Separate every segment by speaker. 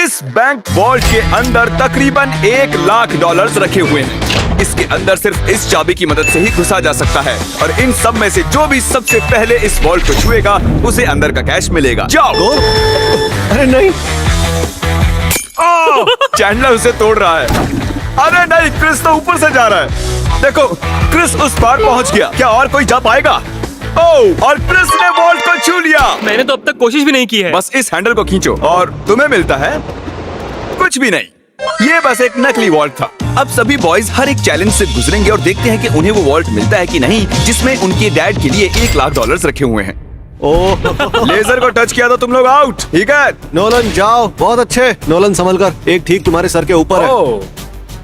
Speaker 1: इस bank vault के अंदर तकरीबन $1,00,000 रखे हुए हैं। इसके अंदर सिर्फ इस चाबी की मदद से ही घुसा जा सकता है और इन सब में से जो भी सबसे पहले इस वॉल्ट को छुएगा उसे अंदर का कैश मिलेगा। जाओ।
Speaker 2: अरे नहीं,
Speaker 1: चैंडलर उसे तोड़ रहा है। अरे नहीं, क्रिस तो ऊपर से जा रहा है। देखो, क्रिस उस पार पहुंच गया। क्या और कोई जा पाएगा? ओह, और क्रिस ने वॉल्ट को छू लिया।
Speaker 3: मैंने तो अब तक कोशिश भी नहीं की है।
Speaker 1: बस इस हैंडल को खींचो और तुम्हें मिलता है कुछ भी नहीं। ये बस एक नकली वॉल्ट था। अब सभी बॉयज हर एक चैलेंज से गुजरेंगे और देखते हैं कि उन्हें वो वॉल्ट मिलता है कि नहीं जिसमें उनके डैड के लिए $1,00,000 रखे हुए हैं।
Speaker 2: ओह
Speaker 1: लेजर को टच किया तो तुम लोग आउट। ठीक है,
Speaker 2: नोलन जाओ, बहुत अच्छे। नोलन संभल कर, एक ठीक तुम्हारे सर के ऊपर है।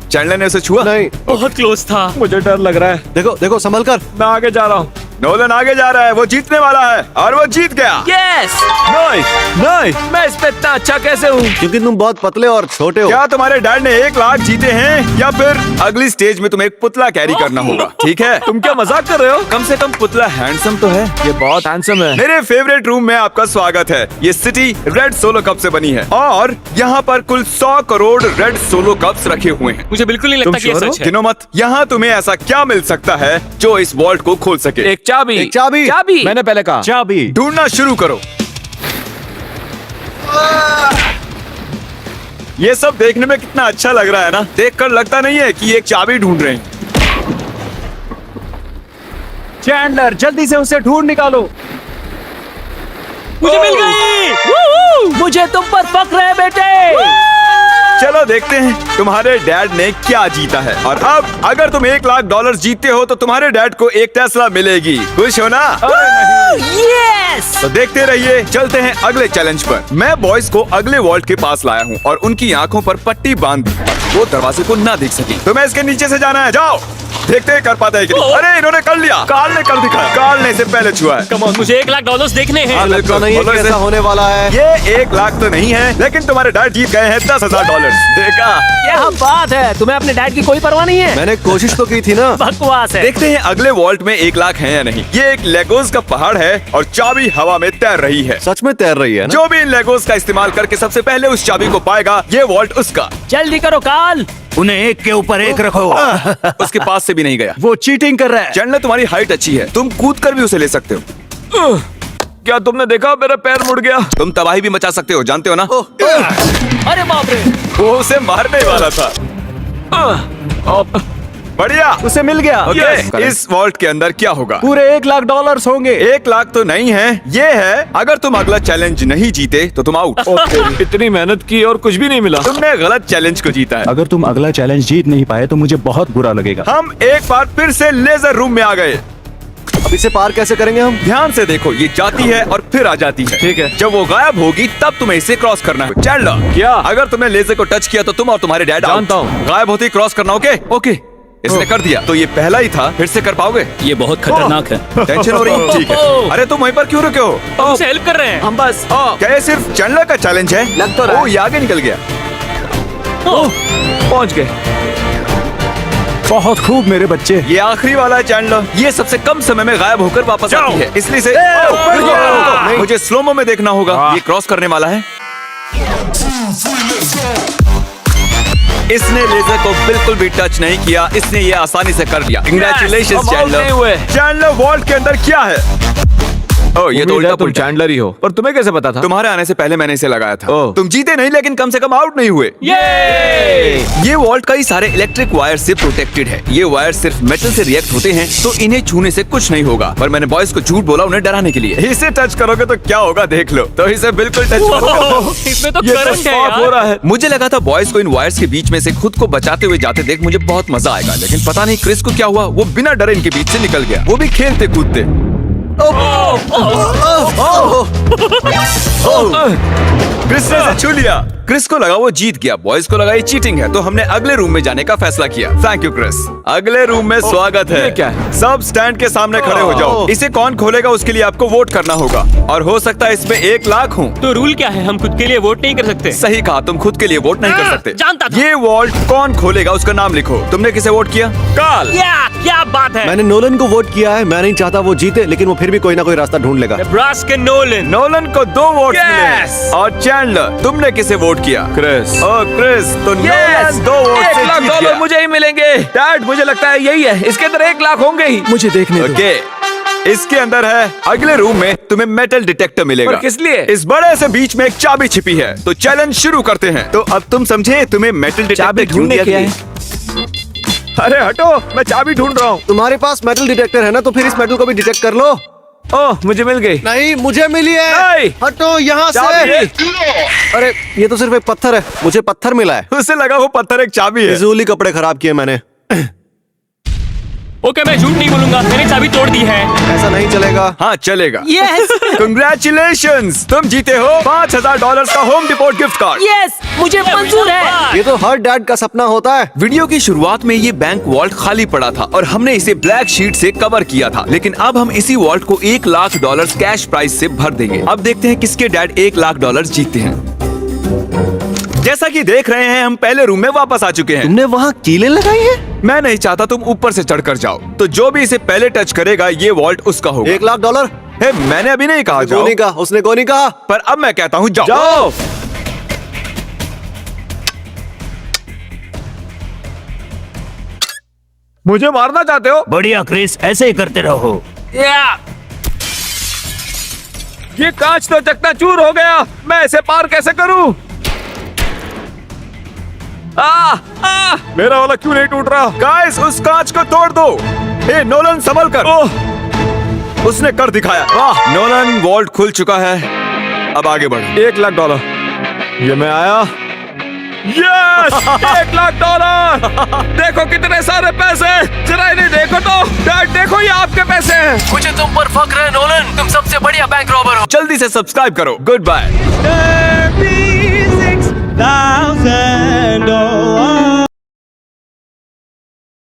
Speaker 1: चैंडलर ने उसे छुआ
Speaker 2: नहीं,
Speaker 3: बहुत क्लोज था।
Speaker 4: मुझे डर लग रहा है।
Speaker 2: देखो देखो संभल कर।
Speaker 4: मैं आगे जा रहा हूँ।
Speaker 1: नोलन आगे जा रहा है, वो जीतने वाला है और वो जीत गया।
Speaker 3: यस,
Speaker 1: नहीं नहीं,
Speaker 4: मैं इस पे इतना अच्छा कैसे हूँ?
Speaker 2: क्योंकि तुम बहुत पतले और छोटे हो।
Speaker 1: क्या तुम्हारे डैड ने 1,00,000 जीते हैं या फिर अगली स्टेज में तुम्हें एक पुतला कैरी करना होगा? ठीक है,
Speaker 4: तुम क्या मजाक कर रहे हो?
Speaker 1: कम से कम पुतला हैंडसम तो है।
Speaker 4: ये बहुत हैंडसम है।
Speaker 1: मेरे फेवरेट रूम में आपका स्वागत है। ये सिटी रेड सोलो कप से बनी है और यहाँ पर कुल 100 करोड़ रेड सोलो कप्स रखे हुए हैं।
Speaker 3: मुझे बिल्कुल नहीं लगता कि ये सच है।
Speaker 1: गिनो मत। यहाँ तुम्हें ऐसा क्या मिल सकता है जो इस वॉल्ट को खोल सके?
Speaker 4: एक चाबी।
Speaker 2: एक चाबी।
Speaker 3: चाबी।
Speaker 4: मैंने पहले कहा
Speaker 2: चाबी।
Speaker 1: ढूंढना शुरू करो। ये सब देखने में कितना अच्छा लग रहा है ना? देखकर लगता नहीं है कि एक चाबी ढूंढ रहे हैं।
Speaker 4: चैंडलर, जल्दी से उसे ढूंढ निकालो।
Speaker 3: मुझे मिल गई।
Speaker 4: मुझे तुम पर फक्र है बेटे।
Speaker 1: चलो देखते हैं तुम्हारे डैड ने क्या जीता है। और अब अगर तुम $1,00,000 जीतते हो तो तुम्हारे डैड को एक टेस्ला मिलेगी। खुश हो ना?
Speaker 3: यस।
Speaker 1: तो देखते रहिए। चलते हैं अगले चैलेंज पर। मैं बॉयज को अगले वॉल्ट के पास लाया हूँ और उनकी आंखों पर पट्टी बांध दी। वो दरवाजे को ना देख सके। तुम्हें इसके नीचे से जाना है। जाओ, देखते हैं कर पाता है कि नहीं। अरे इन्होंने कर लिया। कार्ल ने कर दिखाया। कार्ल ने इसे पहले छुआ है।
Speaker 3: कम ऑन, मुझे $1,00,000 देखने हैं।
Speaker 1: हाँ,
Speaker 2: लगता नहीं है
Speaker 1: बोलो
Speaker 2: कि
Speaker 1: इसे।
Speaker 2: ऐसा होने वाला है।
Speaker 1: ये $1,00,000 तो नहीं है, लेकिन तुम्हारे डैड जीत गए हैं $10,000। देखा?
Speaker 4: क्या बात है, तुम्हें अपने डैड की कोई परवाह नहीं है।
Speaker 2: मैंने कोशिश तो की थी ना।
Speaker 3: बकवास है।
Speaker 1: देखते हैं अगले वॉल्ट में $1,00,000 है या नहीं। ये एक लेगोस का पहाड़ है और चाबी हवा में तैर रही है।
Speaker 2: सच में तैर रही है ना?
Speaker 1: जो भी इन लेगोस का इस्तेमाल करके सबसे पहले उस चाबी को पाएगा, ये वॉल्ट उसका।
Speaker 4: जल्दी करो कार्ल।
Speaker 5: उन्हें एक के ऊपर एक रखो।
Speaker 1: उसके पास से भी नहीं गया।
Speaker 5: वो चीटिंग कर रहा है।
Speaker 1: चैंडलर, तुम्हारी हाइट अच्छी है, तुम कूद कर भी उसे ले सकते हो।
Speaker 4: क्या तुमने देखा, मेरा पैर मुड़ गया।
Speaker 1: तुम तबाही भी मचा सकते हो, जानते हो ना?
Speaker 4: अरे बाप रे।
Speaker 1: वो उसे मारने वाला था। बढ़िया,
Speaker 4: उसे मिल गया।
Speaker 1: ओके, इस वॉल्ट के अंदर क्या होगा?
Speaker 4: पूरे $1,00,000 होंगे।
Speaker 1: $1,00,000 तो नहीं है, ये है अगर तुम अगला चैलेंज नहीं जीते तो तुम आउट।
Speaker 4: इतनी मेहनत की और कुछ भी नहीं मिला।
Speaker 1: तुमने गलत चैलेंज को जीता है।
Speaker 5: अगर तुम अगला चैलेंज जीत नहीं पाए तो मुझे बहुत बुरा लगेगा।
Speaker 1: हम एक बार फिर से लेजर रूम में आ गए।
Speaker 2: अब इसे पार कैसे करेंगे हम?
Speaker 1: ध्यान से देखो, ये जाती है और फिर आ जाती है।
Speaker 4: ठीक है।
Speaker 1: जब वो गायब होगी तब तुम्हें इसे क्रॉस करना है। चैंडलर,
Speaker 4: क्या?
Speaker 1: अगर तुमने लेजर को टच किया तो तुम और तुम्हारे डैड
Speaker 4: जानता हूँ।
Speaker 1: गायब होती क्रॉस करना। ओके ओके, इसने कर दिया। तो ये पहला ही था, फिर से कर पाओगे?
Speaker 3: ये बहुत खतरनाक है।
Speaker 1: टेंशन हो रही है? ठीक है। अरे तुम वहीं पर क्यों रुके हो?
Speaker 3: हम उसे हेल्प कर रहे हैं।
Speaker 4: हम बस
Speaker 1: क्या ये सिर्फ चैंडलर का चैलेंज है?
Speaker 4: लग तो रहा है।
Speaker 1: ओ, ये आगे निकल गया।
Speaker 4: पहुंच गए।
Speaker 5: बहुत खूब मेरे बच्चे।
Speaker 1: ये आखिरी वाला है चैंडलर। ये सबसे कम समय में गायब होकर वापस आती है, इसलिए से
Speaker 2: नहीं।
Speaker 1: मुझे स्लोमो में देखना होगा। ये क्रॉस करने वाला है। इसने लेजर को बिल्कुल भी टच नहीं किया, इसने ये आसानी से कर लिया। Congratulations,
Speaker 4: हम आउट नहीं हुए।
Speaker 1: चैंडलर वॉल्ट के अंदर क्या है? ओह, ये तो
Speaker 4: उम्मीद है
Speaker 1: उल्टा
Speaker 4: तुम
Speaker 1: पुल्टा।
Speaker 4: चैंडलर ही हो। पर तुम्हें कैसे पता था?
Speaker 1: तुम्हारे आने से पहले मैंने इसे लगाया था।
Speaker 4: ओह।
Speaker 1: तुम जीते नहीं, लेकिन कम से कम आउट नहीं हुए। ये वॉल्ट कई सारे इलेक्ट्रिक वायर से प्रोटेक्टेड है। ये वायर सिर्फ मेटल से रिएक्ट होते हैं, तो इन्हें छूने से कुछ नहीं होगा। पर मैंने बॉयज को झूठ बोला उन्हें डराने के लिए। इसे टच करोगे तो क्या होगा देख लो। तो इसे बिल्कुल टच मत करो।
Speaker 3: इसमें तो
Speaker 4: ये तो
Speaker 3: करंट है
Speaker 4: साफ हो
Speaker 3: यार।
Speaker 4: रहा है।
Speaker 1: मुझे लगा था बॉयज को इन वायर्स के बीच में से खुद को बचाते हुए जाते देख मुझे बहुत मजा आएगा, लेकिन पता नहीं क्रिस को क्या हुआ। वो बिना डरे इनके बीच से निकल गया, वो भी खेलते कूदते। क्रिस ने इसे छू लिया। क्रिस को लगा वो जीत गया, बॉयज को लगा ये चीटिंग है, तो हमने अगले रूम में जाने का फैसला किया। Thank you Chris. अगले रूम में स्वागत है।
Speaker 4: ये क्या है?
Speaker 1: सब स्टैंड के सामने खड़े हो जाओ। इसे कौन खोलेगा उसके लिए आपको वोट करना होगा, और हो सकता है इसमें $1,00,000 हो।
Speaker 3: तो रूल क्या है? हम खुद के लिए वोट नहीं कर सकते।
Speaker 1: सही कहा, तुम खुद के लिए वोट नहीं कर सकते।
Speaker 3: जानता था।
Speaker 1: ये वॉल्ट कौन खोलेगा उसका नाम लिखो। तुमने किसे वोट किया? कार्ल।
Speaker 3: क्या बात है?
Speaker 2: मैंने नोलन को वोट किया है। मैं नहीं चाहता वो जीते, लेकिन वो फिर भी कोई ना कोई रास्ता ढूंढ लेगा।
Speaker 3: Nebraska Nolan.
Speaker 1: नोलन को 2 वोट मिले और चैंडलर, तुमने किसे वोट किया?
Speaker 4: क्रिस।
Speaker 1: ओ क्रिस, तो नोलन 2 वोट से
Speaker 4: $1
Speaker 1: जीत
Speaker 4: लाख
Speaker 1: गया।
Speaker 4: मुझे ही मिलेंगे। डैड मुझे लगता है यही है, इसके अंदर 1 लाख होंगे ही।
Speaker 5: मुझे देखने दो।
Speaker 1: ओके, इसके अंदर है। अगले रूम में तुम्हें मेटल डिटेक्टर मिलेगा।
Speaker 4: पर किस लिए?
Speaker 1: इस बड़े से बीच में एक चाबी छिपी है। तो चैलेंज शुरू करते हैं। तो अब तुम समझे, तुम्हें मेटल डिटेक्टर
Speaker 4: चाबी
Speaker 1: क्यों
Speaker 4: ढूंढने
Speaker 1: दिया
Speaker 4: के
Speaker 1: गया
Speaker 4: लिए।
Speaker 1: है?
Speaker 4: अरे हटो, मैं चाबी ढूंढ रहा हूँ।
Speaker 2: तुम्हारे पास मेटल डिटेक्टर है ना, तो फिर इस मेटल को भी डिटेक्ट कर लो।
Speaker 4: ओह, मुझे मिल गई।
Speaker 2: नहीं, मुझे मिली है।
Speaker 4: नहीं।
Speaker 2: हटो यहाँ
Speaker 4: चाबी।
Speaker 2: से। अरे ये तो सिर्फ एक पत्थर है, मुझे पत्थर मिला है।
Speaker 1: उसे लगा वो पत्थर एक चाबी है।
Speaker 2: फिजूली कपड़े खराब किए मैंने।
Speaker 3: ओके, मैं झूठ नहीं बोलूंगा, मैंने चाबी तोड़ दी है।
Speaker 2: ऐसा नहीं चलेगा।
Speaker 1: हाँ चलेगा।
Speaker 6: यस
Speaker 1: कंग्रेचुलेशंस, तुम जीते हो $5000 का home depot gift card.
Speaker 6: Yes मुझे मंजूर है।
Speaker 2: ये तो हर डैड का सपना होता है।
Speaker 1: वीडियो की शुरुआत में ये बैंक वॉल्ट खाली पड़ा था और हमने इसे ब्लैक शीट से कवर किया था, लेकिन अब हम इसी वॉल्ट को $1 लाख कैश प्राइस से भर देंगे। अब देखते हैं किसके डैड $1 लाख जीतते हैं। जैसा कि देख रहे हैं, हम पहले रूम में वापस आ चुके हैं।
Speaker 2: तुमने वहाँ कीलें लगाई है?
Speaker 1: मैं नहीं चाहता तुम ऊपर से चढ़कर जाओ, तो जो भी इसे पहले टच करेगा ये वॉल्ट उसका होगा।
Speaker 2: $1 लाख।
Speaker 1: हे, मैंने अभी नहीं कहा जाओ,
Speaker 2: गोनी कहा, उसने गोनी कहा।
Speaker 1: पर अब मैं कहता हूँ जाओ।
Speaker 4: जाओ। मुझे मारना चाहते हो?
Speaker 5: बढ़िया क्रिस, ऐसे ही करते रहो।
Speaker 4: ये कांच तो चकनाचूर हो गया। मैं इसे पार कैसे करूं? मेरा वाला क्यों नहीं टूट रहा?
Speaker 1: गाइस, उस कांच को तोड़ दो। हे नोलन, संभल कर। उसने कर दिखाया। वाह, नोलन, वॉल्ट खुल चुका है। अब आगे बढ़ो।
Speaker 4: $1 लाख। ये मैं आया। यस, $1 लाख। देखो कितने सारे पैसे। जरा इन्हें देखो तो। डैड देखो, ये आपके पैसे हैं।
Speaker 6: मुझे तुम पर फख्र है नोलन, तुम सबसे बढ़िया बैंक रॉबर हो।
Speaker 1: जल्दी से सब्सक्राइब करो। Good bye.